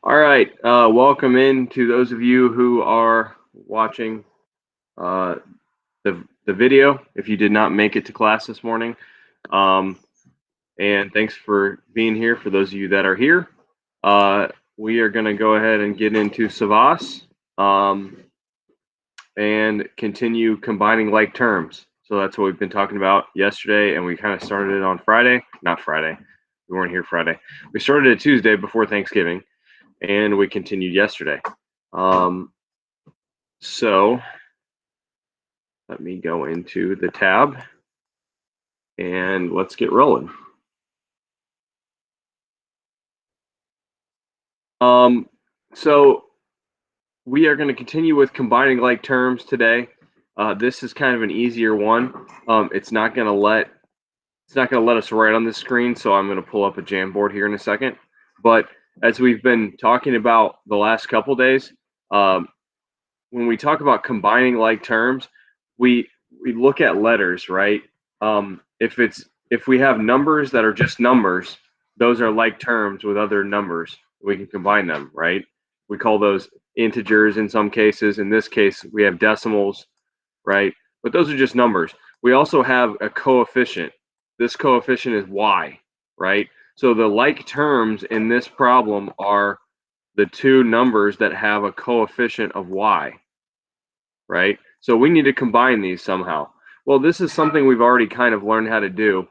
All right, welcome in to those of you who are watching uh, the video. If you did not make it to class this morning, um, and thanks for being here. For those of you that are here, we are going to go ahead and get into Savas and continue combining like terms. So that's what we've been talking about yesterday, and we kind of started it on Friday. Not Friday. We weren't here Friday. We started it Tuesday before Thanksgiving, and we continued yesterday. So let me go into the tab and let's get rolling. So we are going to continue with combining like terms today. This is kind of an easier one. It's not going to let us write on the screen, so I'm going to pull up a Jamboard here in a second. But as we've been talking about the last couple days, when we talk about combining like terms, we look at letters, right? If we have numbers that are just numbers, those are like terms with other numbers. We can combine them, right? We call those integers in some cases. In this case, we have decimals, right? But those are just numbers. We also have a coefficient. This coefficient is y, right? So the like terms in this problem are the two numbers that have a coefficient of y, right? So we need to combine these somehow. Well, this is something we've already kind of learned how to do,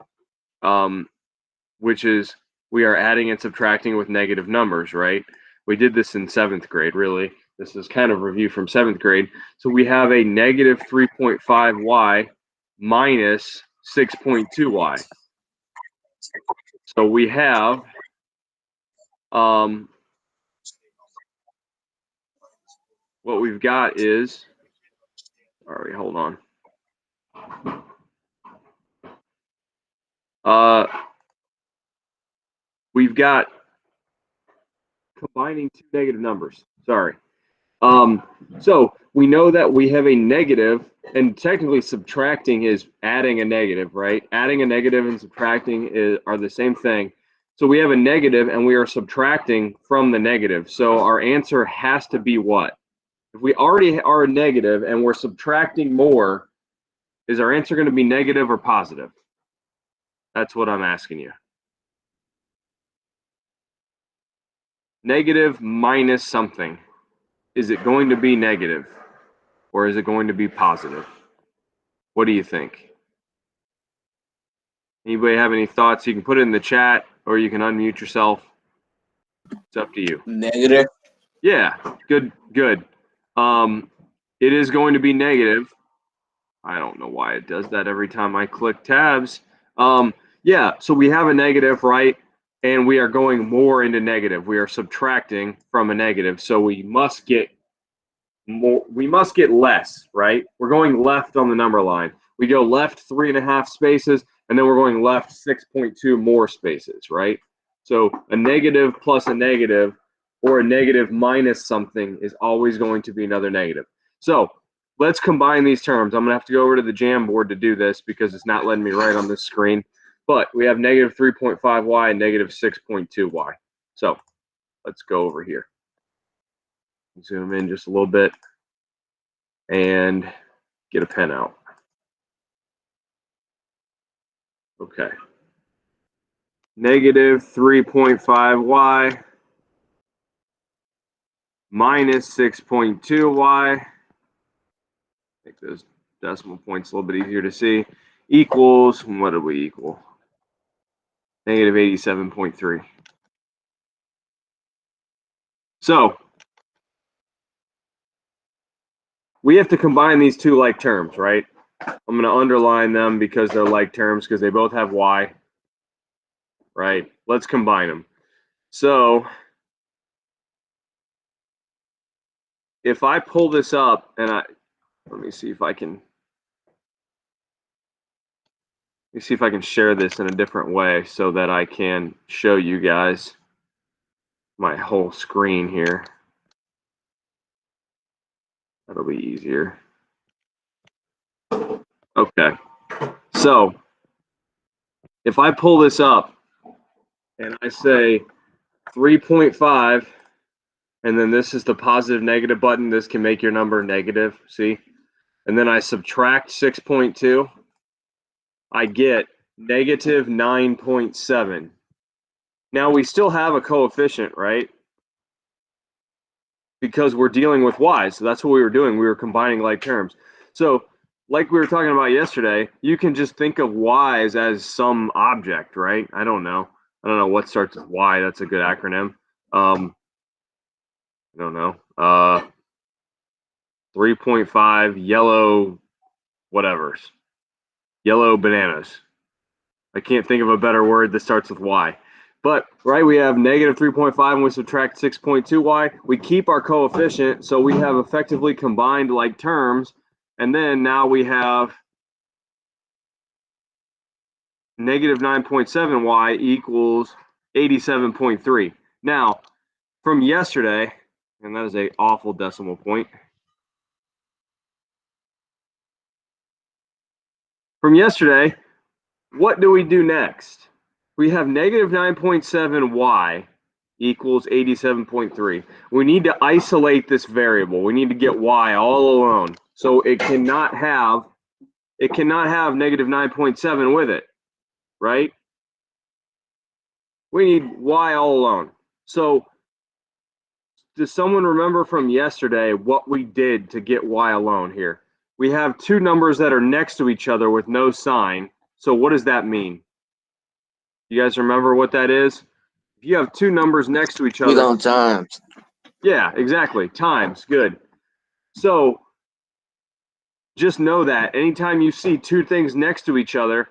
which is we are adding and subtracting with negative numbers, right? We did this in 7th grade, really. This is kind of review from 7th grade. So we have a negative 3.5y minus 6.2y. So we have what we've got is, all right, hold on. We've got combining two negative numbers. Sorry. So we know that we have a negative, and technically subtracting is adding a negative, right? Adding a negative and subtracting are the same thing. So we have a negative and we are subtracting from the negative. So our answer has to be what? If we already are a negative and we're subtracting more, is our answer going to be negative or positive? That's what I'm asking you. Negative minus something. Is it going to be negative or is it going to be positive? What do you think? Anybody have any thoughts? You can put it in the chat or you can unmute yourself. It's up to you. Negative. Yeah, good. It is going to be negative. I don't know why it does that every time I click tabs. Yeah, so we have a negative, right? And we are going more into negative. We are subtracting from a negative. So we must get more. We must get less, right? We're going left on the number line. We go left 3.5 spaces, and then we're going left 6.2 more spaces, right? So a negative plus a negative or a negative minus something is always going to be another negative. So let's combine these terms. I'm going to have to go over to the Jamboard to do this because it's not letting me write on this screen. But we have negative 3.5y and negative 6.2y. So let's go over here. Zoom in just a little bit and get a pen out. Okay. Negative 3.5y minus 6.2y. Make those decimal points a little bit easier to see. Equals, what do we equal? Negative 87.3. So we have to combine these two like terms, right? I'm going to underline them because they're like terms because they both have y, right? Let's combine them. So if I pull this up and let me see if I can share this in a different way so that I can show you guys my whole screen here. That'll be easier. Okay. So if I pull this up and I say 3.5 And then this is the positive negative button. This can make your number negative, see? And then I subtract 6.2. I get negative 9.7. Now we still have a coefficient, right? Because we're dealing with y. So that's what we were doing. We were combining like terms. So like we were talking about yesterday, you can just think of y's as some object, right? I don't know what starts with y. That's a good acronym. I don't know. 3.5 yellow whatevers. Yellow bananas. I can't think of a better word that starts with y. But, right, we have negative 3.5 and we subtract 6.2y. We keep our coefficient, so we have effectively combined like terms. And then now we have negative 9.7y equals 87.3. Now, from yesterday, and that is an awful decimal point. From yesterday, what do we do next? We have negative 9.7y equals 87.3. We need to isolate this variable. We need to get y all alone. So it cannot have negative 9.7 with it, right? We need y all alone. So does someone remember from yesterday what we did to get y alone here? We have two numbers that are next to each other with no sign. So what does that mean? You guys remember what that is? If you have two numbers next to each other. We don't times. Yeah, exactly. Times. Good. So just know that anytime you see two things next to each other,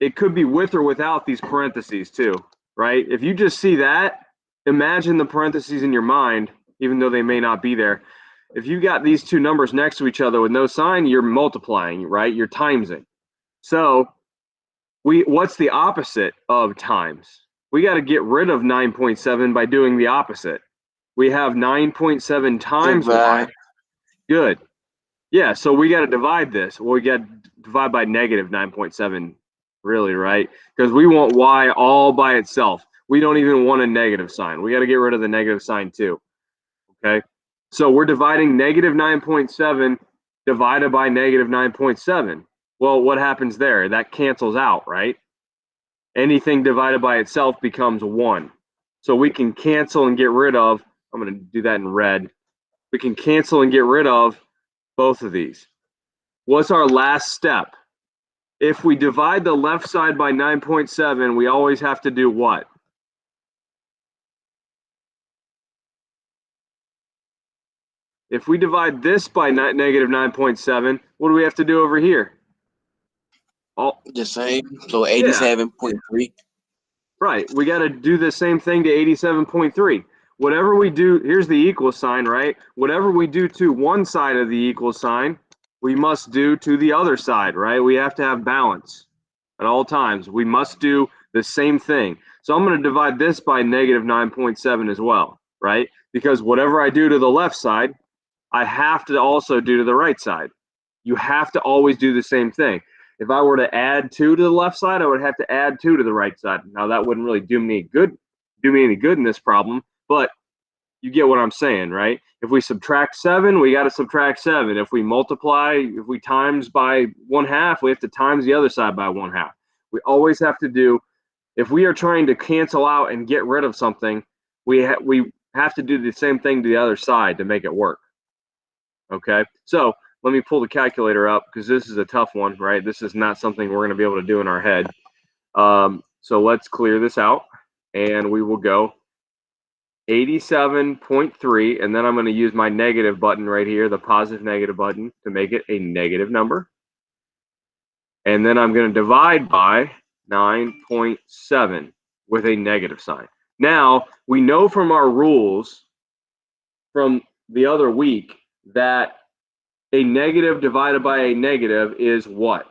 it could be with or without these parentheses too, right? If you just see that, imagine the parentheses in your mind, even though they may not be there. If you got these two numbers next to each other with no sign, you're multiplying, right? You're timesing. So what's the opposite of times? We got to get rid of 9.7 by doing the opposite. We have 9.7 times y. Good. Yeah, so we got to divide this. Well, we got to divide by negative 9.7, really, right? Because we want y all by itself. We don't even want a negative sign. We got to get rid of the negative sign too. Okay? So we're dividing negative 9.7 divided by negative 9.7. Well, what happens there? That cancels out, right? Anything divided by itself becomes 1. So we can cancel and get rid of, I'm going to do that in red. We can cancel and get rid of both of these. What's our last step? If we divide the left side by 9.7, we always have to do what? If we divide this by negative 9.7, what do we have to do over here? The same. So 87.3. Yeah. Right. We got to do the same thing to 87.3. Whatever we do, here's the equal sign, right? Whatever we do to one side of the equal sign, we must do to the other side, right? We have to have balance at all times. We must do the same thing. So I'm going to divide this by negative 9.7 as well, right? Because whatever I do to the left side, I have to also do to the right side. You have to always do the same thing. If I were to add 2 to the left side, I would have to add 2 to the right side. Now that wouldn't really do me any good in this problem, but you get what I'm saying, right? If we subtract 7, we got to subtract 7. If we multiply, if we times by 1/2, we have to times the other side by 1/2. We always have to do, if we are trying to cancel out and get rid of something, we have to do the same thing to the other side to make it work. Okay, so let me pull the calculator up because this is a tough one, right? This is not something we're going to be able to do in our head. So let's clear this out, and we will go 87.3, and then I'm going to use my negative button right here, the positive negative button, to make it a negative number. And then I'm going to divide by 9.7 with a negative sign. Now, we know from our rules from the other week that a negative divided by a negative is what?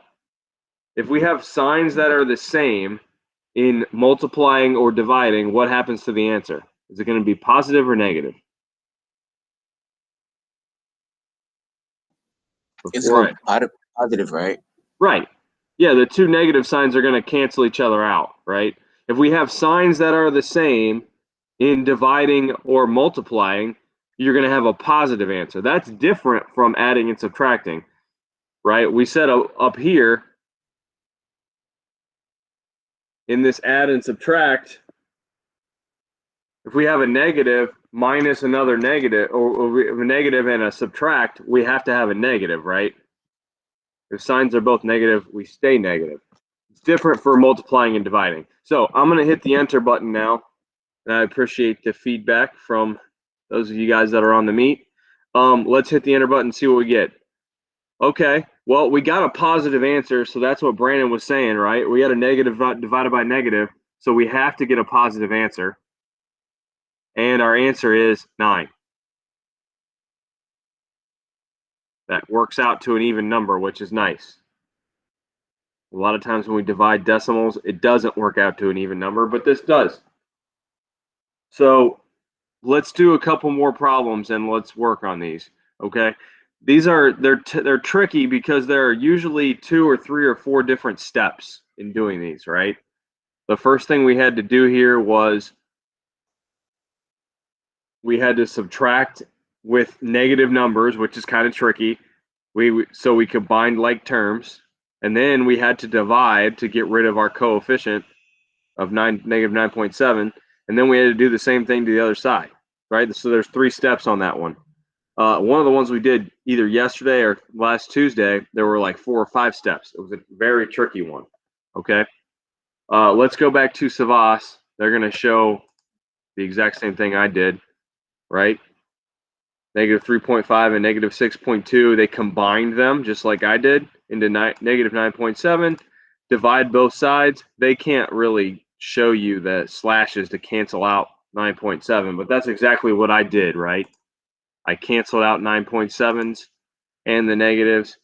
If we have signs that are the same in multiplying or dividing, what happens to the answer? Is it going to be positive or negative? It's going to be positive, right? Right. Yeah, the two negative signs are going to cancel each other out, right? If we have signs that are the same in dividing or multiplying, you're going to have a positive answer. That's different from adding and subtracting, right? We said up here in this add and subtract, if we have a negative minus another negative, or we have a negative and a subtract, we have to have a negative, right? If signs are both negative, we stay negative. It's different for multiplying and dividing. So I'm going to hit the enter button now. And I appreciate the feedback from those of you guys that are on the meet. Let's hit the enter button and see what we get. Okay, well, we got a positive answer, so that's what Brandon was saying, right? We had a negative divided by negative, so we have to get a positive answer. And our answer is 9. That works out to an even number, which is nice. A lot of times when we divide decimals, it doesn't work out to an even number, but this does. So let's do a couple more problems and let's work on these, okay? They're tricky because there are usually 2 or 3 or 4 different steps in doing these, right? The first thing we had to do here was we had to subtract with negative numbers, which is kind of tricky. So we combined like terms, and then we had to divide to get rid of our coefficient of negative 9.7, and then we had to do the same thing to the other side, right? So there's 3 steps on that one. One of the ones we did either yesterday or last Tuesday, there were like 4 or 5 steps. It was a very tricky one, okay? Let's go back to Savas. They're going to show the exact same thing I did, right? Negative 3.5 and negative 6.2, they combined them just like I did into negative 9.7. Divide both sides. They can't really show you the slashes to cancel out 9.7, but that's exactly what I did, right? I canceled out 9.7s and the negatives,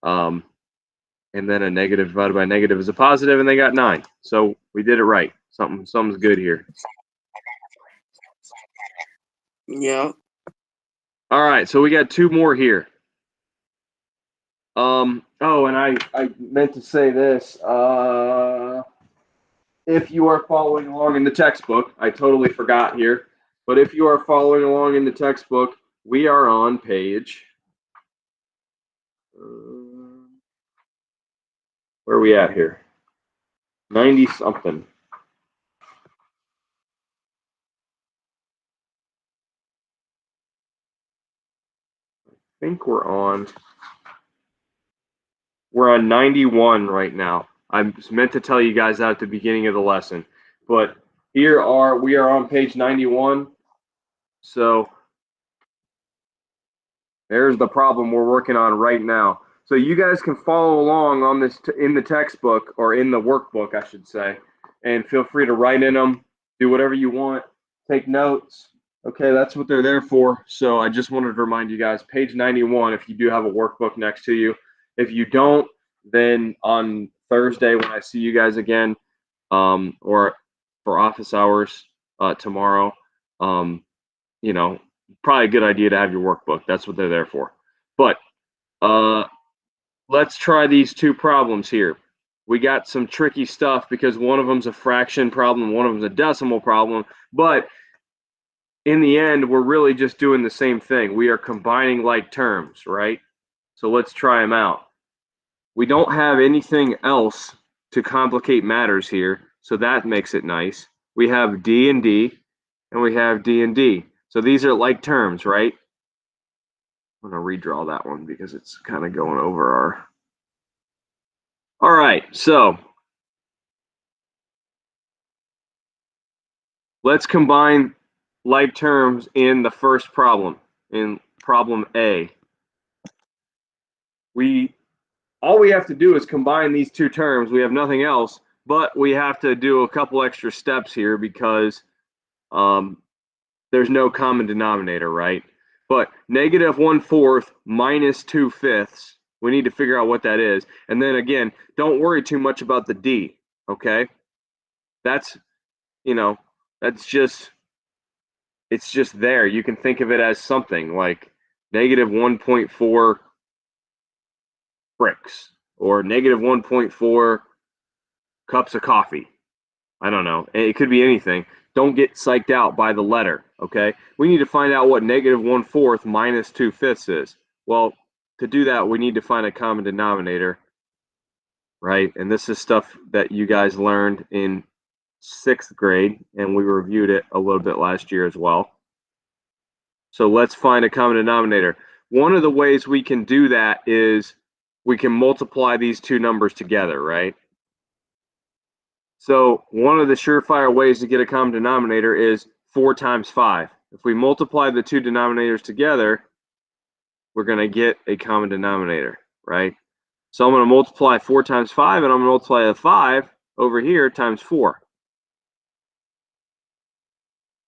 and then a negative divided by negative is a positive, and they got 9. So we did it right. Something's good here. Yeah. All right, so we got 2 more here. Oh, and I meant to say this. If you are following along in the textbook, I totally forgot here, but if you are following along in the textbook, we are on page. Where are we at here? 90 something. I think we're on 91 right now. I meant to tell you guys that at the beginning of the lesson, but we are on page 91. So there's the problem we're working on right now. So you guys can follow along on this in the textbook, or in the workbook, I should say, and feel free to write in them, do whatever you want, take notes. Okay, that's what they're there for. So I just wanted to remind you guys, page 91, if you do have a workbook next to you. If you don't, then on Thursday when I see you guys again, or for office hours tomorrow, you know, probably a good idea to have your workbook. That's what they're there for. But let's try these 2 problems here. We got some tricky stuff because one of them's a fraction problem, one of them's a decimal problem, but in the end, we're really just doing the same thing. We are combining like terms, right? So let's try them out. We don't have anything else to complicate matters here, so that makes it nice. We have D and D, and we have D and D. So these are like terms, right? I'm going to redraw that one because it's kind of going over our... All right, so let's combine like terms in the first problem, in problem A. All we have to do is combine these 2 terms. We have nothing else, but we have to do a couple extra steps here because there's no common denominator, right? But negative 1/4 minus 2/5, we need to figure out what that is. And then again, don't worry too much about the D, okay? That's, that's just, it's just there. You can think of it as something like negative 1.4 bricks or negative 1.4 cups of coffee. I don't know. It could be anything. Don't get psyched out by the letter, okay? We need to find out what negative 1/4 minus 2/5 is. Well, to do that, we need to find a common denominator, right? And this is stuff that you guys learned in 6th grade, and we reviewed it a little bit last year as well. So let's find a common denominator. One of the ways we can do that is we can multiply these two numbers together, right? So one of the surefire ways to get a common denominator is 4 times 5. If we multiply the two denominators together, we're going to get a common denominator, right? So I'm going to multiply 4 times 5, and I'm going to multiply the 5 over here times 4.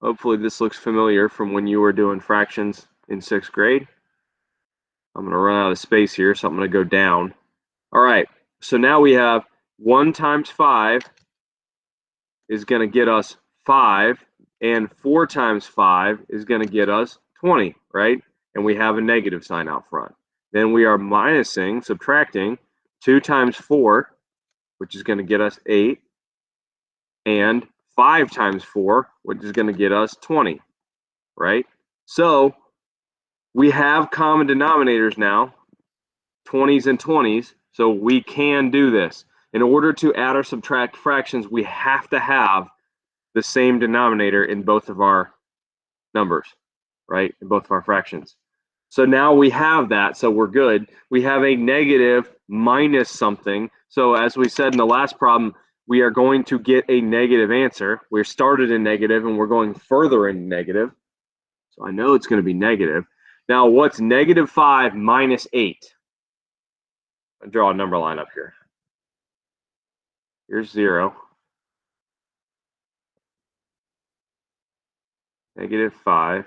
Hopefully this looks familiar from when you were doing fractions in 6th grade. I'm going to run out of space here, so I'm going to go down. All right, so now we have 1 times 5 is going to get us 5, and 4 times 5 is going to get us 20, right? And we have a negative sign out front. Then we are subtracting 2 times 4, which is going to get us 8, and 5 times 4, which is going to get us 20, right? So we have common denominators now, 20s and 20s, so we can do this. In order to add or subtract fractions, we have to have the same denominator in both of our numbers, right? In both of our fractions. So now we have that, so we're good. We have a negative minus something. So as we said in the last problem, we are going to get a negative answer. We're started in negative and we're going further in negative. So I know it's going to be negative. Now what's negative 5 minus 8? I'll draw a number line up here. Here's 0. Negative 5.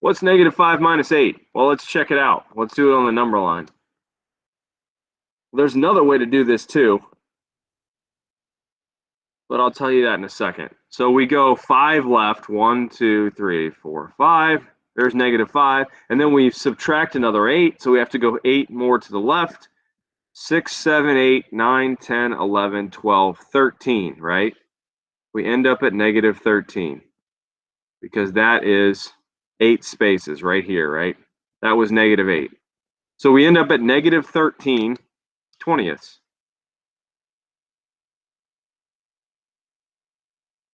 What's negative 5 minus 8? Well, let's check it out. Let's do it on the number line. There's another way to do this too, but I'll tell you that in a second. So we go 5 left, 1, 2, 3, 4, 5. There's negative 5, and then we subtract another 8, so we have to go 8 more to the left. 6, 7, 8, 9, 10, 11, 12, 13, right? We end up at negative 13 because that is 8 spaces right here, right? That was negative 8. So we end up at negative 13 20ths.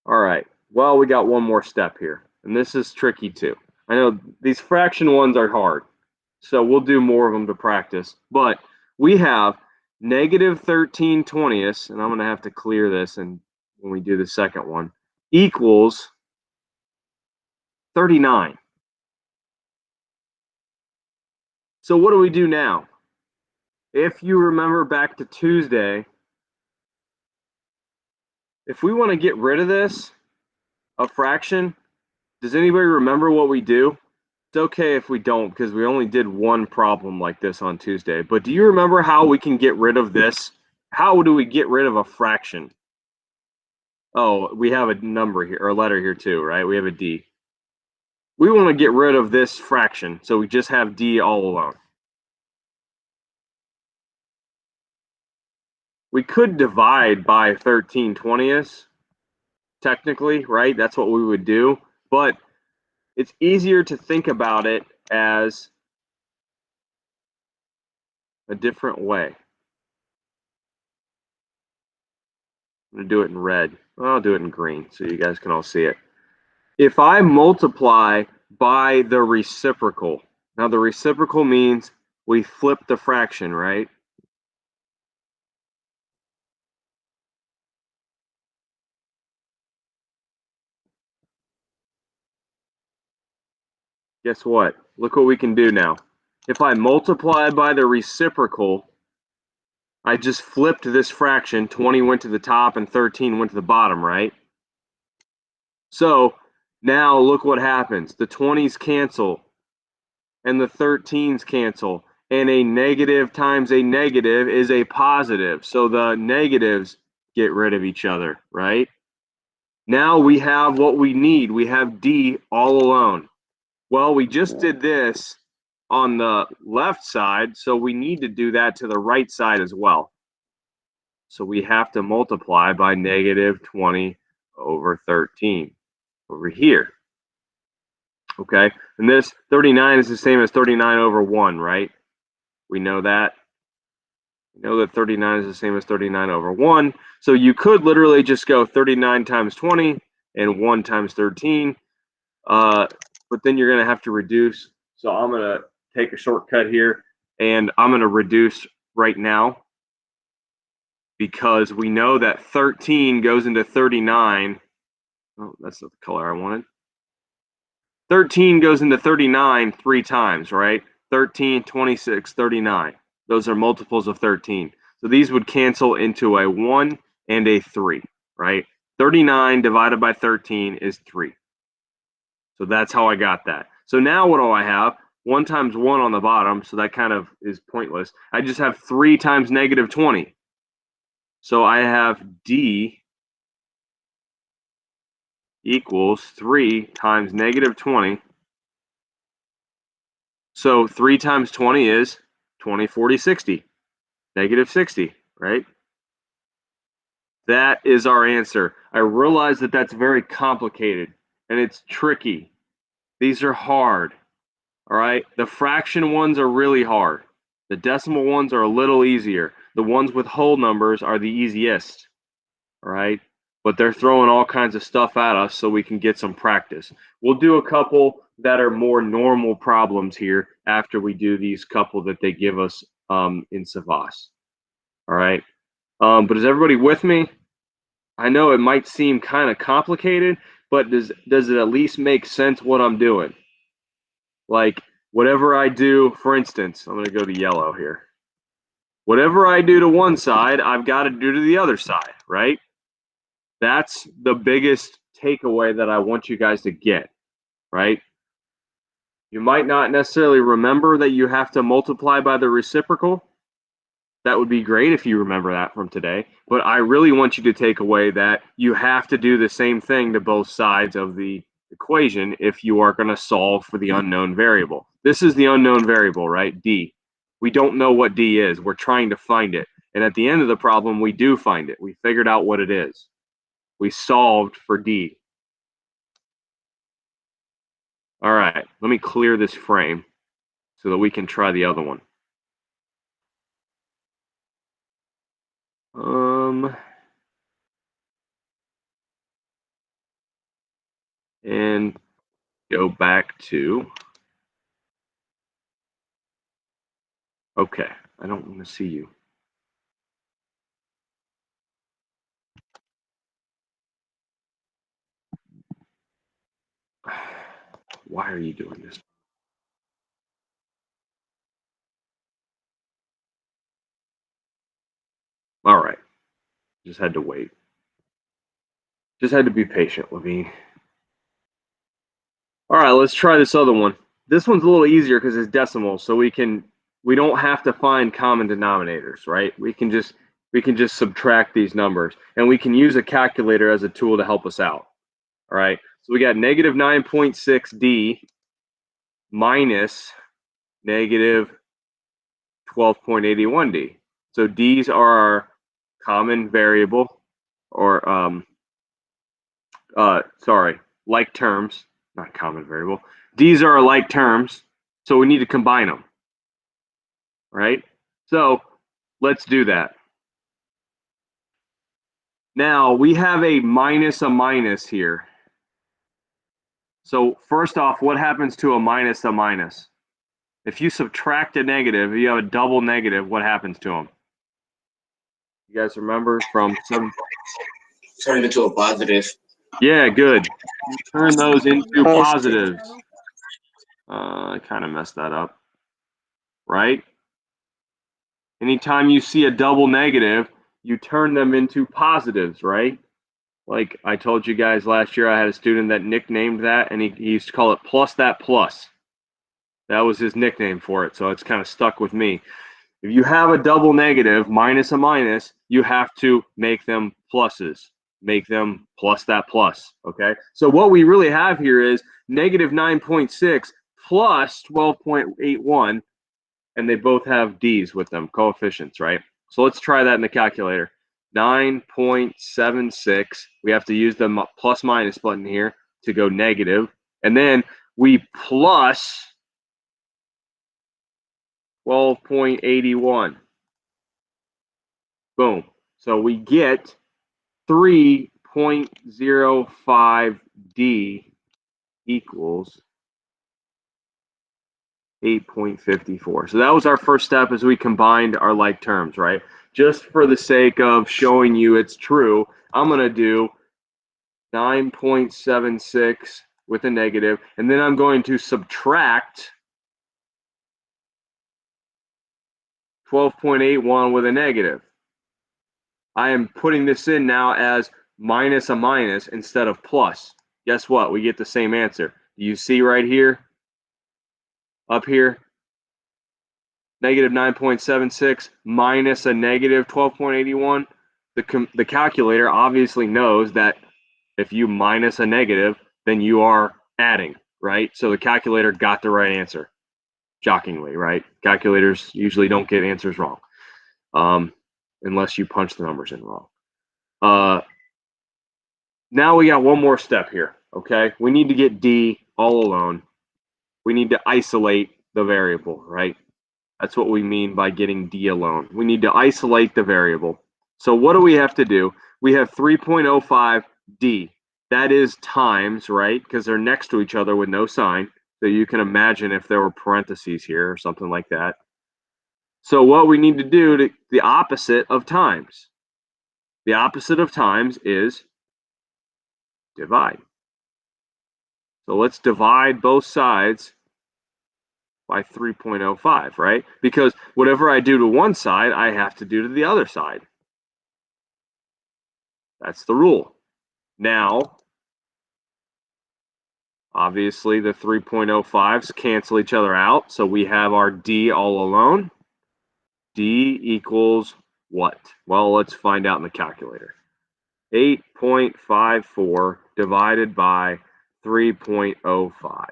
All right, well, we got one more step here, and this is tricky too. I know these fraction ones are hard, so we'll do more of them to practice, but we have negative 13 20ths, and I'm going to have to clear this and when we do the second one, equals 39. So what do we do now? If you remember back to Tuesday, if we want to get rid of this, a fraction, does anybody remember what we do? It's okay if we don't because we only did one problem like this on Tuesday. But do you remember how we can get rid of this? How do we get rid of a fraction? Oh, we have a number here, or a letter here too, right? We have a D. We want to get rid of this fraction, so we just have D all alone. We could divide by 13 20ths, technically, right? That's what we would do. But it's easier to think about it as a different way. I'm going to do it in red. Well, I'll do it in green so you guys can all see it. If I multiply by the reciprocal, now the reciprocal means we flip the fraction, right? Guess what? Look what we can do now. If I multiply by the reciprocal, I just flipped this fraction. 20 went to the top and 13 went to the bottom, right? So now look what happens. The 20s cancel and the 13s cancel. And a negative times a negative is a positive. So the negatives get rid of each other, right? Now we have what we need. We have D all alone. Well, we just did this on the left side, so we need to do that to the right side as well. So we have to multiply by negative 20 over 13 over here. Okay, and this 39 is the same as 39 over 1, right? We know that. We know that 39 is the same as 39 over 1. So you could literally just go 39 times 20 and 1 times 13. But then you're going to have to reduce. So I'm going to take a shortcut here, and I'm going to reduce right now, because we know that 13 goes into 39. Oh, that's not the color I wanted. 13 goes into 39 3 times, right? 13, 26, 39. Those are multiples of 13. So these would cancel into a 1 and a 3, right? 39 divided by 13 is 3. So that's how I got that. So now what do I have? 1 times 1 on the bottom, so that kind of is pointless. I just have 3 times negative 20. So I have D equals 3 times negative 20. So 3 times 20 is 20, 40, 60. Negative 60, right? That is our answer. I realize that that's very complicated and it's tricky. These are hard, all right? The fraction ones are really hard. The decimal ones are a little easier. The ones with whole numbers are the easiest, all right? But they're throwing all kinds of stuff at us so we can get some practice. We'll do a couple that are more normal problems here after we do these couple that they give us in Savas. All right. But is everybody with me? I know it might seem kind of complicated, but does it at least make sense what I'm doing? Like whatever I do, for instance, I'm going to go to yellow here. Whatever I do to one side, I've got to do to the other side, right? That's the biggest takeaway that I want you guys to get, right? You might not necessarily remember that you have to multiply by the reciprocal. That would be great if you remember that from today. But I really want you to take away that you have to do the same thing to both sides of the equation if you are going to solve for the unknown variable. This is the unknown variable, right? D. We don't know what D is. We're trying to find it. And at the end of the problem, we do find it. We figured out what it is. We solved for D. All right, let me clear this frame so that we can try the other one. And go back to, okay, I don't want to see you. Why are you doing this? All right, just had to wait. Just had to be patient, Levine. All right, let's try this other one. This one's a little easier because it's decimal, so we don't have to find common denominators, right? We can just subtract these numbers, and we can use a calculator as a tool to help us out. All right, so we got negative 9.6 D minus negative 12.81 D. So D's are our common variable, or like terms, not common variable. These are like terms, so we need to combine them, right? So let's do that. Now we have a minus here. So first off, what happens to a minus? If you subtract a negative, if you have a double negative, what happens to them? You guys remember from some? Turn it into a positive. Yeah, good. Turn those into positives. I kind of messed that up, right? Anytime you see a double negative, you turn them into positives, right? Like I told you guys last year, I had a student that nicknamed that, and he used to call it plus that plus. That was his nickname for it, so it's kind of stuck with me. If you have a double negative minus a minus, you have to make them pluses. Make them plus that plus, okay? So what we really have here is negative 9.6 plus 12.81, and they both have D's with them, coefficients, right? So let's try that in the calculator. 9.76. We have to use the plus minus button here to go negative. And then we plus 12.81. Boom. So we get 3.05D equals 8.54. So that was our first step as we combined our like terms, right? Just for the sake of showing you it's true, I'm going to do 9.76 with a negative, and then I'm going to subtract 12.81 with a negative. I am putting this in now as minus a minus instead of plus. Guess what? We get the same answer. Do you see right here? Up here? Negative 9.76 minus a negative 12.81. The calculator obviously knows that if you minus a negative, then you are adding, right? So the calculator got the right answer. Shockingly, right? Calculators usually don't get answers wrong, unless you punch the numbers in wrong. Now we got one more step here, okay? We need to get D all alone. We need to isolate the variable, right? That's what we mean by getting D alone. We need to isolate the variable. So what do we have to do? We have 3.05 D. That is times, right? Because they're next to each other with no sign. So you can imagine if there were parentheses here or something like that. So what we need to do, the opposite of times. The opposite of times is divide. So let's divide both sides by 3.05, right? Because whatever I do to one side, I have to do to the other side. That's the rule. Now, obviously, the 3.05s cancel each other out, so we have our D all alone. D equals what? Well, let's find out in the calculator. 8.54 divided by 3.05.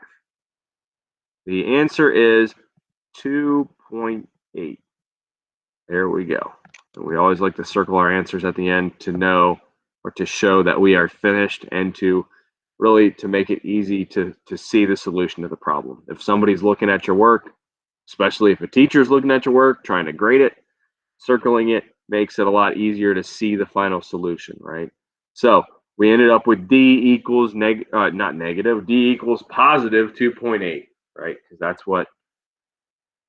The answer is 2.8. There we go. And we always like to circle our answers at the end to know or to show that we are finished and to really to make it easy to see the solution to the problem. If somebody's looking at your work, especially if a teacher's looking at your work, trying to grade it, circling it makes it a lot easier to see the final solution, right? So we ended up with D equals not negative, D equals positive 2.8, right? Because that's what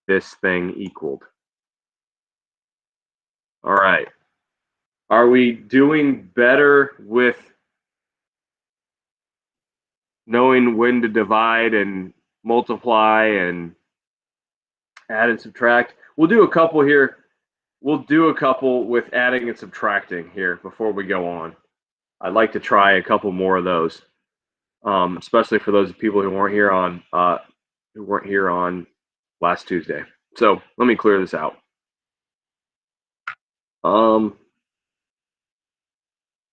this thing equaled. All right. Are we doing better with knowing when to divide and multiply and add and subtract? We'll do a couple here. We'll do a couple with adding and subtracting here before we go on. I'd like to try a couple more of those, especially for those people who weren't here on last Tuesday. So let me clear this out.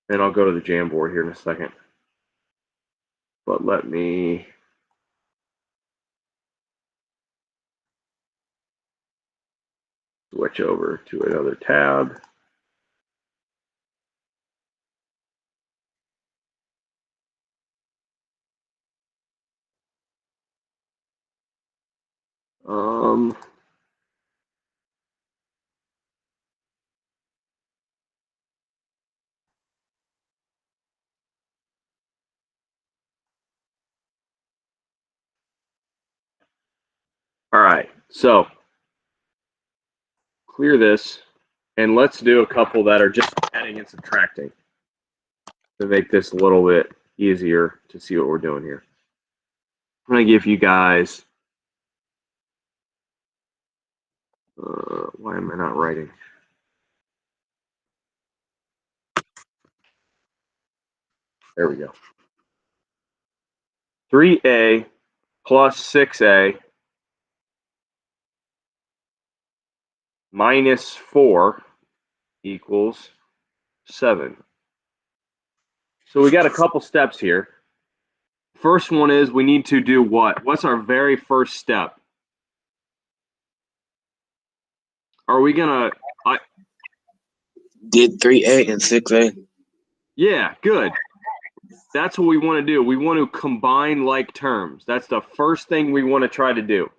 And I'll go to the Jamboard here in a second. But let me switch over to another tab. All right, so clear this, and let's do a couple that are just adding and subtracting to make this a little bit easier to see what we're doing here. I'm going to give you guys, why am I not writing? There we go. 3a plus 6a minus 4 equals 7. So we got a couple steps here. First one is we need to do what? What's our very first step? Are we gonna Did 3A and 6A. Yeah, good. That's what we want to do. We want to combine like terms. That's the first thing we want to try to do,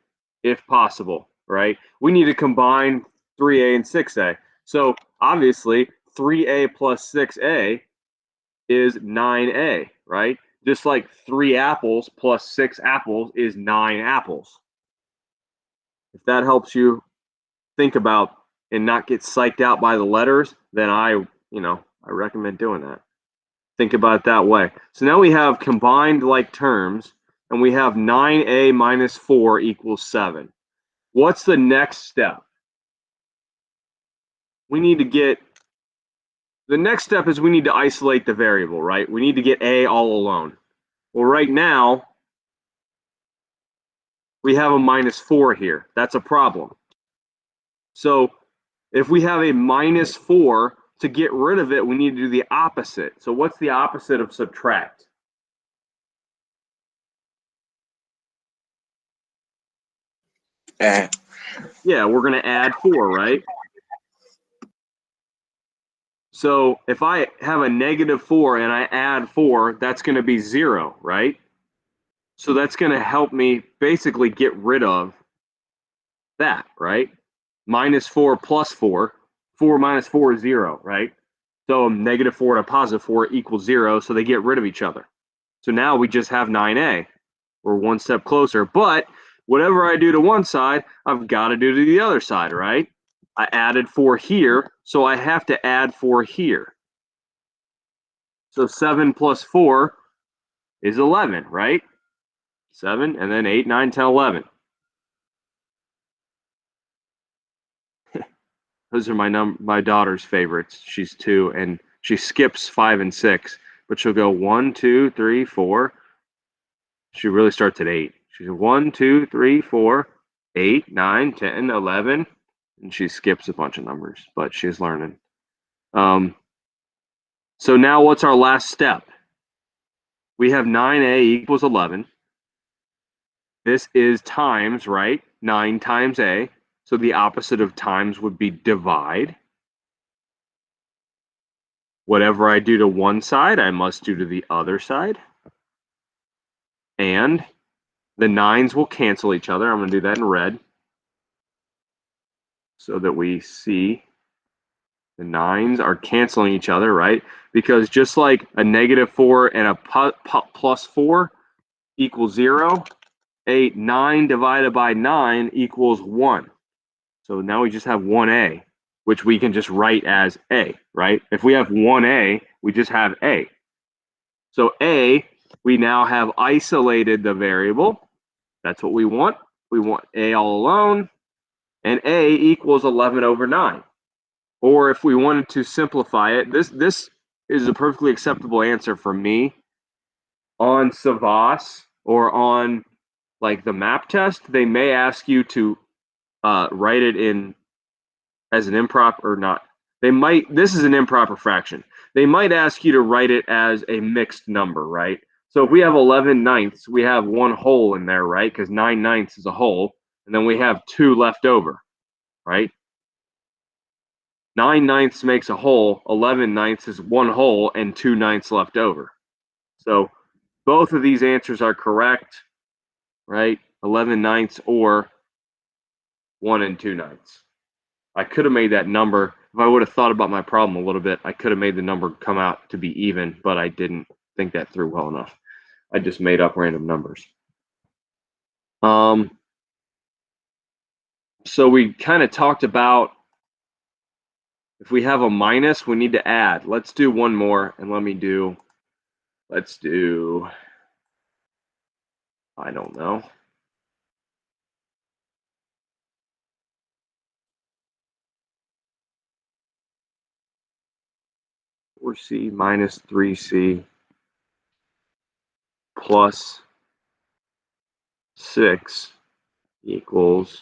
if possible, right? We need to combine 3A and 6A. So obviously, 3A plus 6A is 9A, right? Just like 3 apples plus 6 apples is 9 apples. If that helps you think about and not get psyched out by the letters, then I recommend doing that. Think about it that way. So now we have combined like terms, and we have 9A minus 4 equals 7. What's the next step? We need to get, the next step is we need to isolate the variable, right? We need to get A all alone. Well, right now, we have a minus 4 here. That's a problem. So if we have a minus 4, to get rid of it, we need to do the opposite. So what's the opposite of subtract? Add. Yeah, we're going to add 4, right? So if I have a negative 4 and I add 4, that's going to be 0, right? So that's going to help me basically get rid of that, right? Minus 4 plus 4. 4 minus 4 is 0, right? So negative 4 to positive 4 equals 0, so they get rid of each other. So now we just have 9A. We're one step closer. But whatever I do to one side, I've got to do to the other side, right? I added 4 here, so I have to add 4 here. So 7 plus 4 is 11, right? 7, and then 8, 9, 10, 11. Those are my daughter's favorites. She's 2, and she skips 5 and 6, but she'll go 1, 2, 3, 4. She really starts at 8. She's 1, 2, 3, 4, 8, 9, 10, 11, and she skips a bunch of numbers, but she's learning. So now what's our last step? We have 9A equals 11. This is times, right? 9 times A. So the opposite of times would be divide. Whatever I do to one side, I must do to the other side. And the 9s will cancel each other. I'm going to do that in red so that we see the 9s are canceling each other, right? Because just like a negative 4 and a plus 4 equals 0, a 9 divided by 9 equals 1. So now we just have 1A, which we can just write as A, right? If we have 1A, we just have A. So A, we now have isolated the variable. That's what we want. We want A all alone, and A equals 11 over 9. Or if we wanted to simplify it, this is a perfectly acceptable answer for me. On Savas or on like the map test, they may ask you to write it in as an improper or not. They might, this is an improper fraction. They might ask you to write it as a mixed number, right? So if we have 11 ninths, we have 1 whole in there, right? Because 9 ninths is a whole, and then we have 2 left over, right? 9 ninths makes a whole, 11 ninths is 1 whole, and 2 ninths left over. So both of these answers are correct, right? 11 ninths or 1 and 2 ninths. I could have made that number, if I would have thought about my problem a little bit, I could have made the number come out to be even, but I didn't think that through well enough. I just made up random numbers. So we kind of talked about if we have a minus, we need to add. Let's do one more, and let's do, I don't know. Or C minus 3C plus 6 equals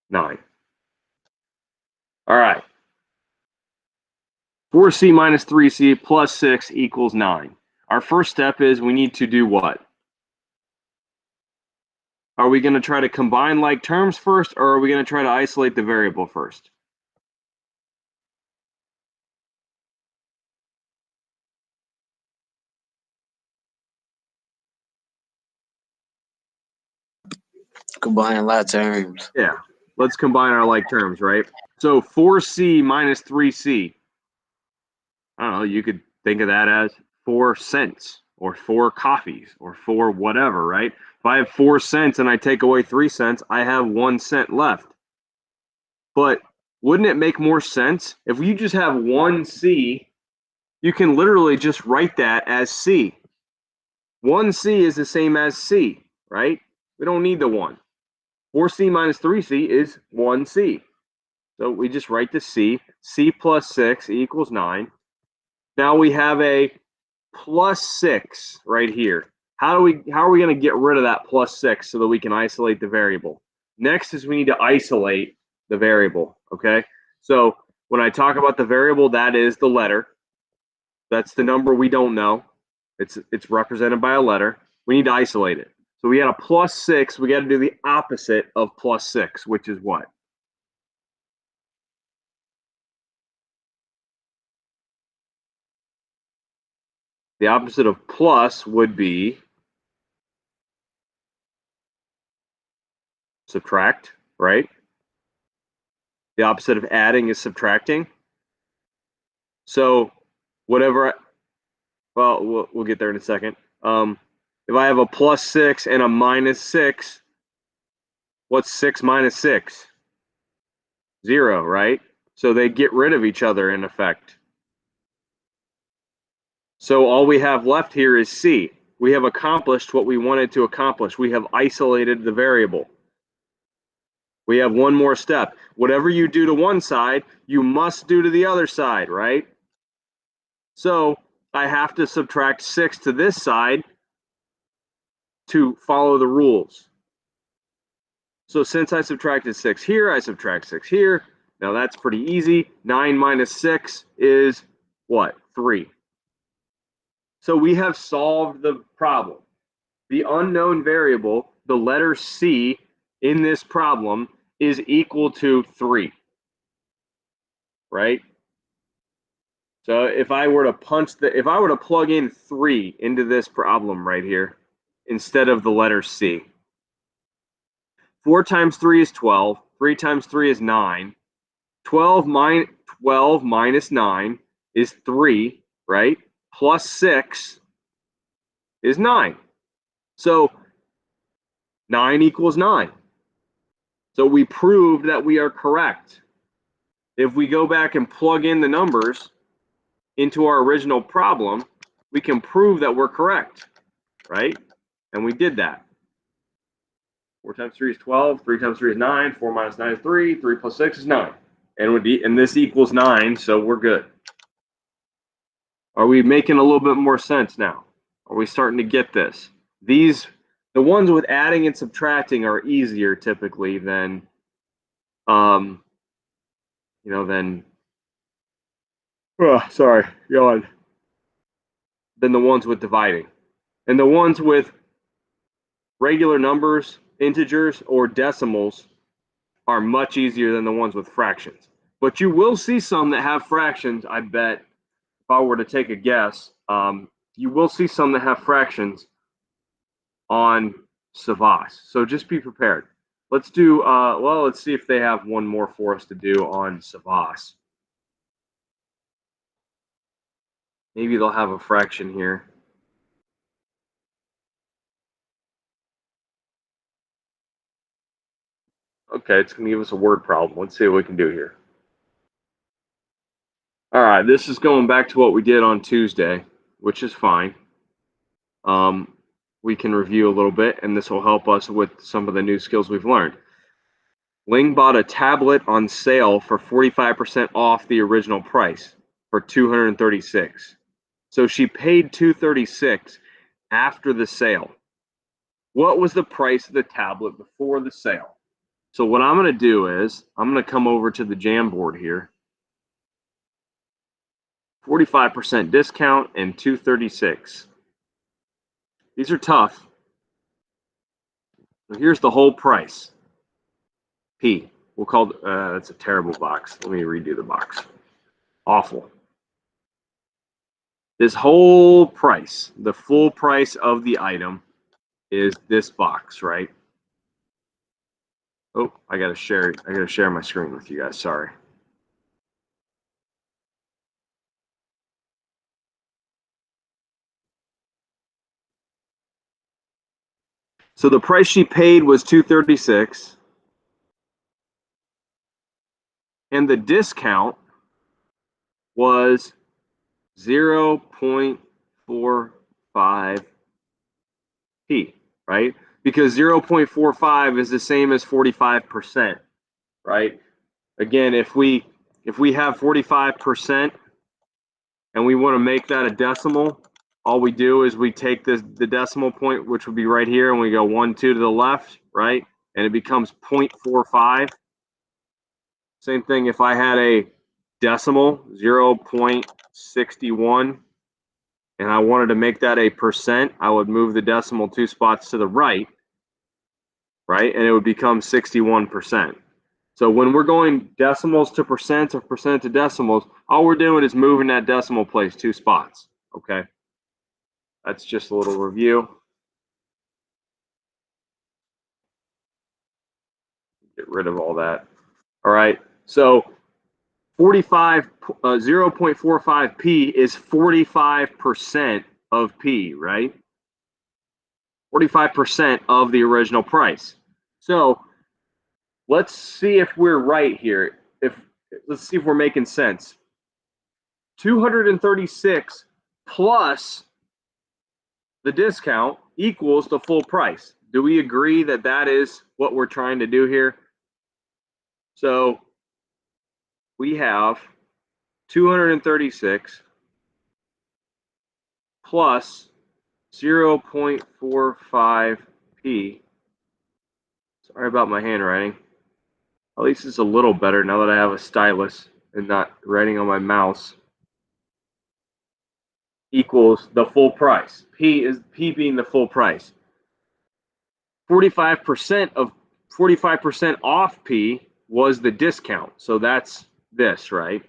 9. All right. 4C minus 3C plus 6 equals 9. Our first step is we need to do what? Are we going to try to combine like terms first, or are we going to try to isolate the variable first? Combine like terms. Yeah, let's combine our like terms, right? So 4C minus 3C. I don't know, you could think of that as 4 cents or 4 coffees or 4 whatever, right? If I have 4 cents and I take away 3 cents, I have 1 cent left. But wouldn't it make more sense if you just have 1C? You can literally just write that as C. 1C is the same as C, right? We don't need the 1. 4C minus 3C is 1C. So we just write the C. C plus 6 equals 9. Now we have a plus 6 right here. How are we going to get rid of that plus 6 so that we can isolate the variable? Next is we need to isolate the variable, okay? So when I talk about the variable, that is the letter. That's the number we don't know. It's represented by a letter. We need to isolate it. So we had a plus 6. We got to do the opposite of plus 6, which is what? The opposite of plus would be subtract, right? The opposite of adding is subtracting. So whatever, well, we'll get there in a second. If I have a plus 6 and a minus 6, what's 6 minus 6? 0, right? So they get rid of each other in effect. So all we have left here is C. We have accomplished what we wanted to accomplish. We have isolated the variable. We have one more step. Whatever you do to one side, you must do to the other side, right? So I have to subtract 6 to this side to follow the rules. So since I subtracted 6 here, I subtract 6 here. Now that's pretty easy. 9 minus 6 is what? 3. So we have solved the problem. The unknown variable, the letter C in this problem, is equal to 3, right? So if I were to plug in 3 into this problem right here, instead of the letter C, 4 times 3 is 12, 3 times 3 is 9, 12 minus 9 is 3, right? Plus 6 is 9. So 9 equals 9. So we proved that we are correct. If we go back and plug in the numbers into our original problem, we can prove that we're correct, right? And we did that. 4 times 3 is 12, 3 times 3 is 9, 4 minus 9 is 3, 3 plus 6 is 9. And this equals 9, so we're good. Are we making a little bit more sense now? Are we starting to get this? The ones with adding and subtracting are easier typically than, than the ones with dividing. And the ones with regular numbers, integers, or decimals are much easier than the ones with fractions. But you will see some that have fractions, I bet. If I were to take a guess, you will see some that have fractions on Savas. So just be prepared. Let's do, let's see if they have one more for us to do on Savas. Maybe they'll have a fraction here. Okay, it's going to give us a word problem. Let's see what we can do here. All right, this is going back to what we did on Tuesday, which is fine. We can review a little bit, and this will help us with some of the new skills we've learned. Ling bought a tablet on sale for 45% off the original price for $236. So she paid $236 after the sale. What was the price of the tablet before the sale? So what I'm going to do is I'm going to come over to the Jamboard here. 45% discount and $236. These are tough. So here's the whole price. P. We'll call that's a terrible box. Let me redo the box. Awful. This whole price, the full price of the item, is this box, right? Oh, I gotta share my screen with you guys. Sorry. So the price she paid was $236, and the discount was 0.45p, right? Because 0.45 is the same as 45%, right? Again, if we have 45% and we want to make that a decimal, all we do is we take the decimal point, which would be right here, and we go 1, 2 to the left, right? And it becomes 0.45. Same thing if I had a decimal, 0.61, and I wanted to make that a percent, I would move the decimal 2 spots to the right, right? And it would become 61%. So when we're going decimals to percents or percent to decimals, all we're doing is moving that decimal place 2 spots, okay? That's just a little review. Get rid of all that. All right, so 0.45p is 45% of p, right? 45% of the original price. So let's see if we're right here. Let's see if we're making sense. 236 plus the discount equals the full price. Do we agree that that is what we're trying to do here? So we have 236 plus 0.45p. Sorry about my handwriting. At least it's a little better now that I have a stylus and not writing on my mouse. Equals the full price. P being the full price. 45% off P was the discount. So that's this, right?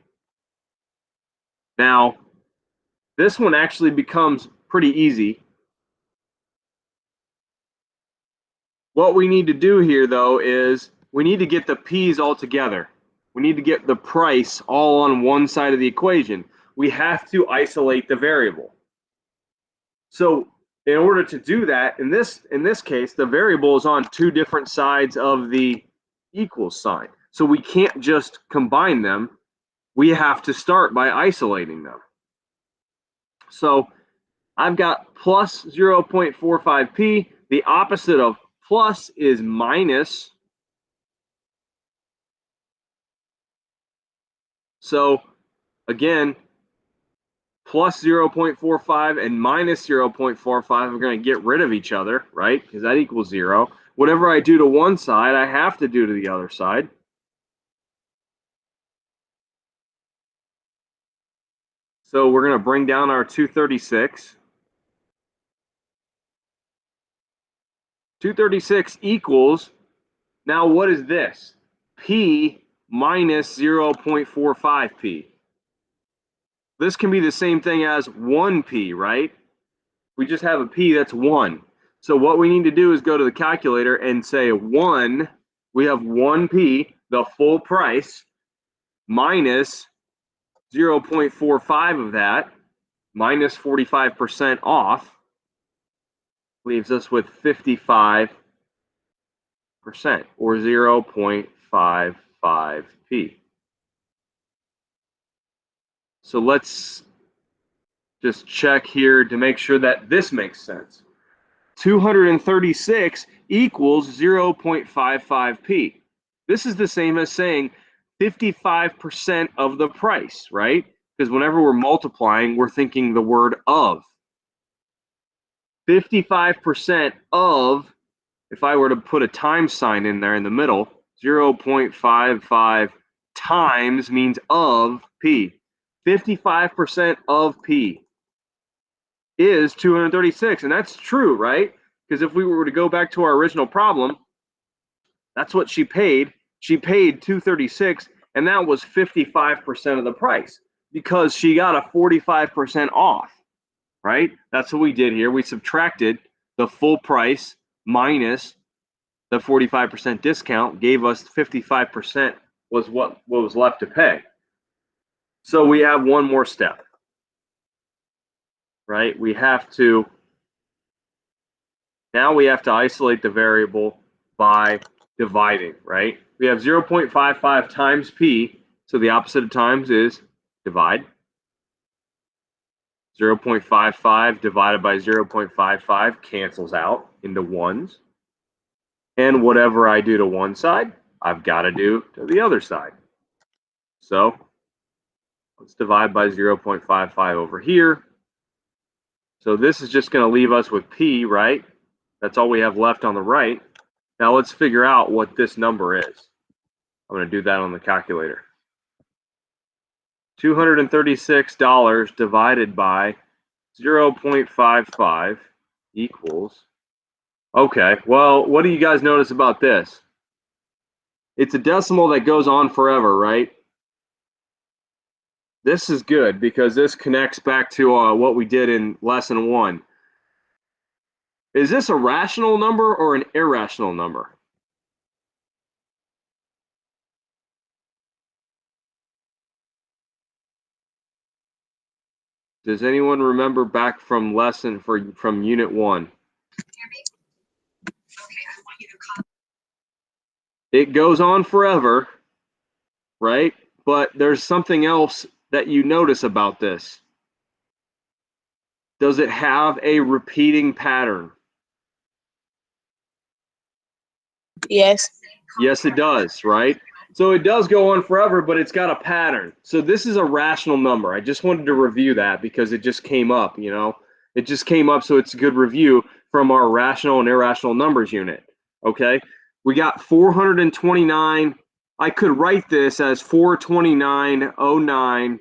Now, this one actually becomes pretty easy. What we need to do here, though, is we need to get the P's all together. We need to get the price all on one side of the equation. We have to isolate the variable. So in order to do that, in this case, the variable is on 2 different sides of the equal sign. So we can't just combine them. We have to start by isolating them. So I've got plus 0.45p. The opposite of plus is minus. So again, plus 0.45 and minus 0.45 are going to get rid of each other, right? Because that equals 0. Whatever I do to one side, I have to do to the other side. So we're going to bring down our 236. 236 equals, now what is this? P minus 0.45p. This can be the same thing as 1p, right? We just have a p that's 1. So what we need to do is go to the calculator and say 1, we have 1p, the full price, minus 0.45 of that, minus 45% off, leaves us with 55% or 0.55p. So let's just check here to make sure that this makes sense. 236 equals 0.55p. This is the same as saying 55% of the price, right? Because whenever we're multiplying, we're thinking the word of. 55% of, if I were to put a times sign in there in the middle, 0.55 times means of p. 55% of p is 236, and that's true, right? Because if we were to go back to our original problem, that's what she paid. She paid $236, and that was 55% of the price because she got a 45% off, right? That's what we did here. We subtracted the full price minus the 45% discount, gave us 55% was what was left to pay. So we have one more step, right? Now we have to isolate the variable by dividing, right? We have 0.55 times P, so the opposite of times is divide. 0.55 divided by 0.55 cancels out into ones. And whatever I do to one side, I've got to do to the other side. So let's divide by 0.55 over here. So this is just going to leave us with P, right? That's all we have left on the right. Now let's figure out what this number is. I'm going to do that on the calculator. $236 divided by 0.55 equals, okay, well, what do you guys notice about this? It's a decimal that goes on forever, right? This is good because this connects back to what we did in lesson 1. Is this a rational number or an irrational number? Does anyone remember back from from unit 1? It goes on forever, right? But there's something else that you notice about this. Does it have a repeating pattern? Yes. Yes, it does, right? So it does go on forever, but it's got a pattern. So this is a rational number. I just wanted to review that because it just came up, you know. It just came up, so it's a good review from our rational and irrational numbers unit, okay? We got 429. I could write this as 429.09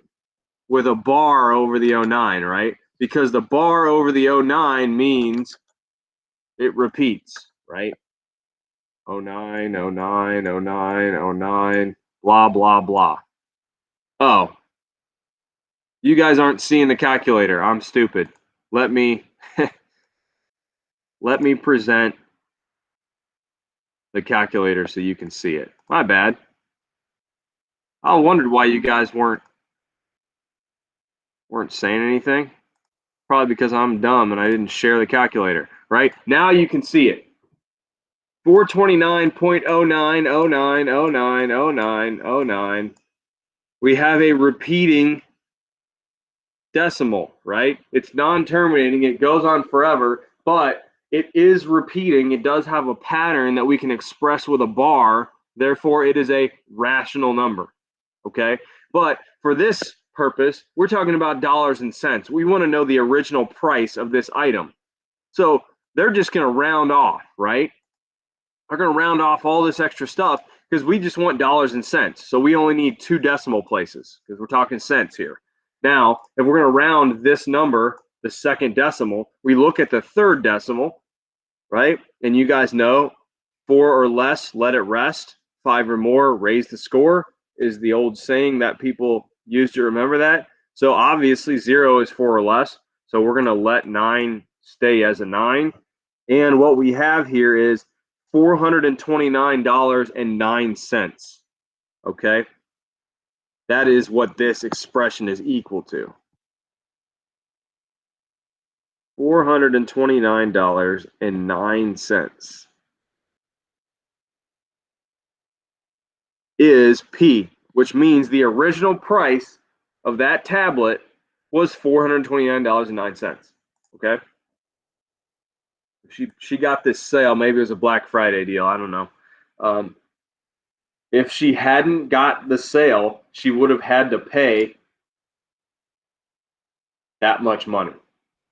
with a bar over the 09, right? Because the bar over the 09 means it repeats, right? 09, 09, 09, 09, blah, blah, blah. Oh, you guys aren't seeing the calculator. I'm stupid. Let me let me present the calculator so you can see it. My bad. I wondered why you guys weren't saying anything. Probably because I'm dumb and I didn't share the calculator, right? Now you can see it. 429.0909090909. We have a repeating decimal, right? It's non-terminating. It goes on forever, but it is repeating. It does have a pattern that we can express with a bar. Therefore, it is a rational number, okay? But for this purpose, we're talking about dollars and cents. We want to know the original price of this item. So they're just going to round off, right? They're going to round off all this extra stuff because we just want dollars and cents. So we only need 2 decimal places because we're talking cents here. Now, if we're going to round this number, the second decimal, we look at the third decimal, right? And you guys know 4 or less, let it rest. 5 or more, raise the score is the old saying that people use to remember that. So obviously 0 is 4 or less. So we're going to let 9 stay as a 9. And what we have here is $429.09. Okay? That is what this expression is equal to. $429.09 is P, which means the original price of that tablet was $429.09. Okay? She got this sale. Maybe it was a Black Friday deal. I don't know. If she hadn't got the sale, she would have had to pay that much money.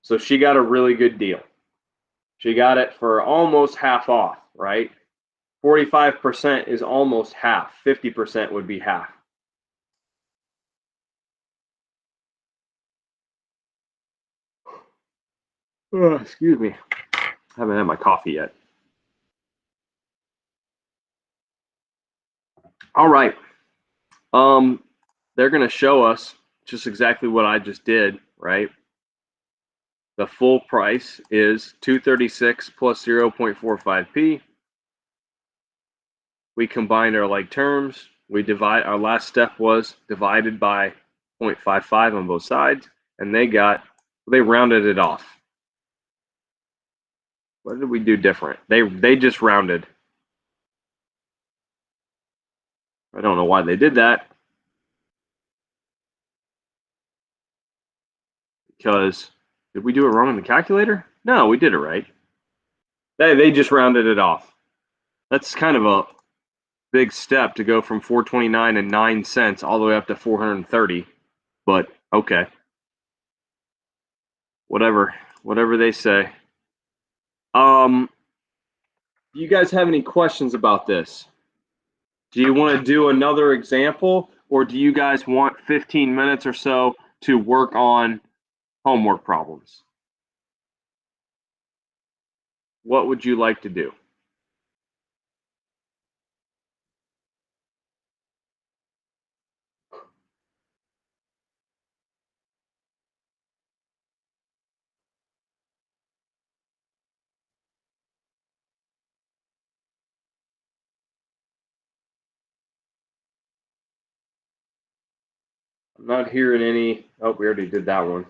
So she got a really good deal. She got it for almost half off, right? 45% is almost half. 50% would be half. Oh, excuse me. haven't had my coffee yet. All right. They're going to show us just exactly what I just did, right? The full price is $236 plus 0.45p. We combined our like terms. We divide, our last step was divided by 0.55 on both sides, and they rounded it off. What did we do different? They just rounded. I don't know why they did that. Because did we do it wrong in the calculator? No, we did it right. They just rounded it off. That's kind of a big step to go from 429 and 9 cents all the way up to 430. But okay. Whatever they say. Do you guys have any questions about this? Do you want to do another example, or do you guys want 15 minutes or so to work on homework problems? What would you like to do? I'm not hearing any. Oh, we already did that one.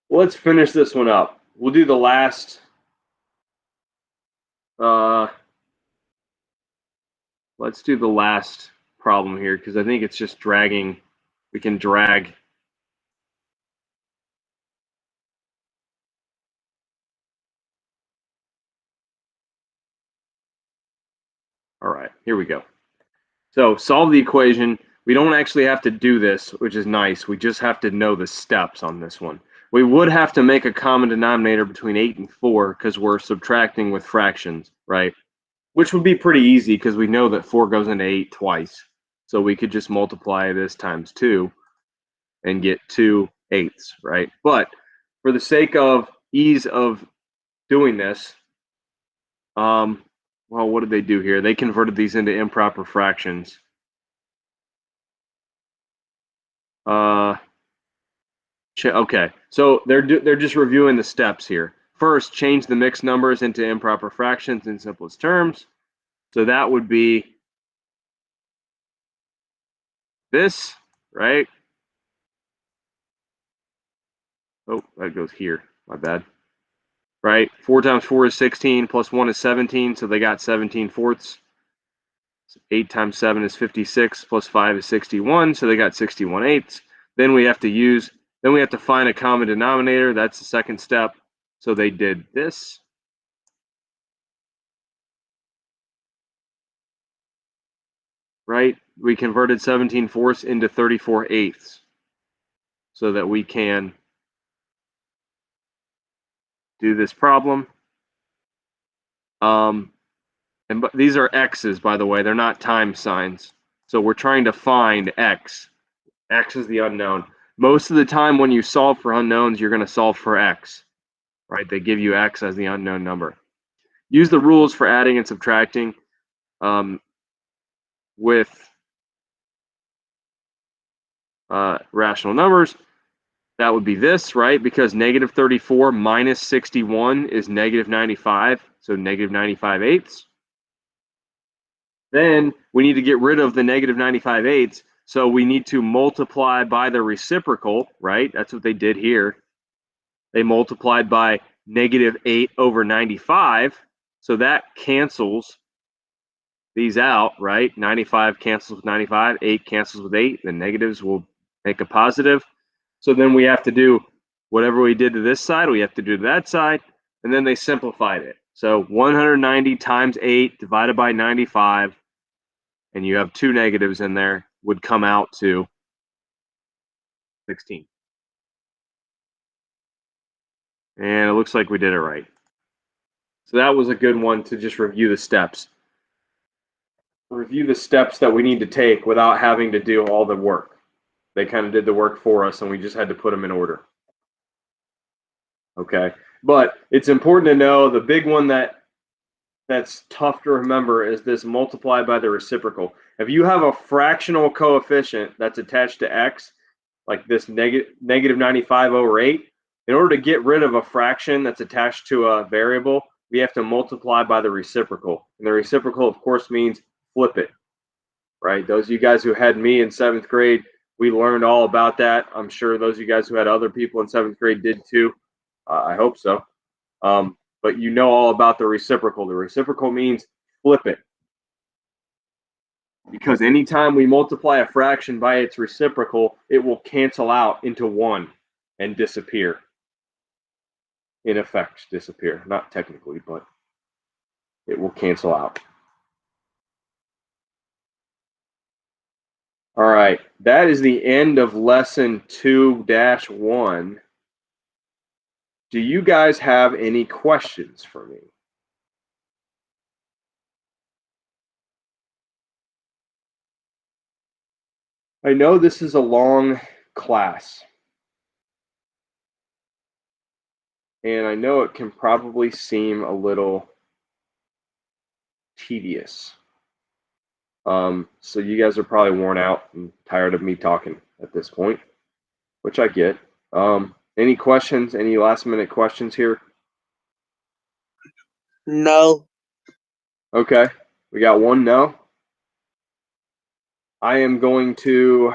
Well, let's finish this one up. We'll do the last. Let's do the last problem here because I think it's just dragging. We can drag. All right, here we go. So solve the equation. We don't actually have to do this, which is nice. We just have to know the steps on this one. We would have to make a common denominator between 8 and 4 because we're subtracting with fractions, right? Which would be pretty easy because we know that 4 goes into 8 twice. So we could just multiply this times 2 and get 2 eighths, right? But for the sake of ease of doing this, well, what did they do here? They converted these into improper fractions. Okay, so they're just reviewing the steps here. First, change the mixed numbers into improper fractions in simplest terms. So that would be this, right? Oh, that goes here. My bad. Right? 4 times 4 is 16, plus 1 is 17, so they got 17 fourths. 8 times 7 is 56, plus 5 is 61, so they got 61 eighths. Then we have to find a common denominator. That's the second step. So they did this. Right? We converted 17 fourths into 34 eighths so that we can do this problem. But these are x's, by the way. They're not time signs. So we're trying to find x. X is the unknown. Most of the time when you solve for unknowns, you're going to solve for x. Right? They give you x as the unknown number. Use the rules for adding and subtracting with rational numbers. That would be this, right? Because negative 34 minus 61 is negative 95, so negative 95 eighths. Then we need to get rid of the negative 95 eighths, so we need to multiply by the reciprocal, right? That's what they did here. They multiplied by negative 8 over 95, so that cancels these out, right? 95 cancels with 95, 8 cancels with 8, the negatives will make a positive. So then we have to do whatever we did to this side, we have to do to that side, and then they simplified it. So 190 times 8 divided by 95, and you have 2 negatives in there, would come out to 16. And it looks like we did it right. So that was a good one to just review the steps. Review the steps that we need to take without having to do all the work. They kind of did the work for us, and we just had to put them in order. Okay, but it's important to know the big one that's tough to remember is this multiplied by the reciprocal. If you have a fractional coefficient that's attached to x, like this negative 95 over 8, in order to get rid of a fraction that's attached to a variable, we have to multiply by the reciprocal. And the reciprocal, of course, means flip it, right? Those of you guys who had me in 7th grade, we learned all about that. I'm sure those of you guys who had other people in 7th grade did too. I hope so. But you know all about the reciprocal. The reciprocal means flip it. Because anytime we multiply a fraction by its reciprocal, it will cancel out into 1 and disappear. In effect, disappear. Not technically, but it will cancel out. All right, that is the end of lesson 2-1. Do you guys have any questions for me? I know this is a long class, and I know it can probably seem a little tedious. So you guys are probably worn out and tired of me talking at this point, which I get. Any questions? Any last minute questions here? No. Okay, we got one no. I am going to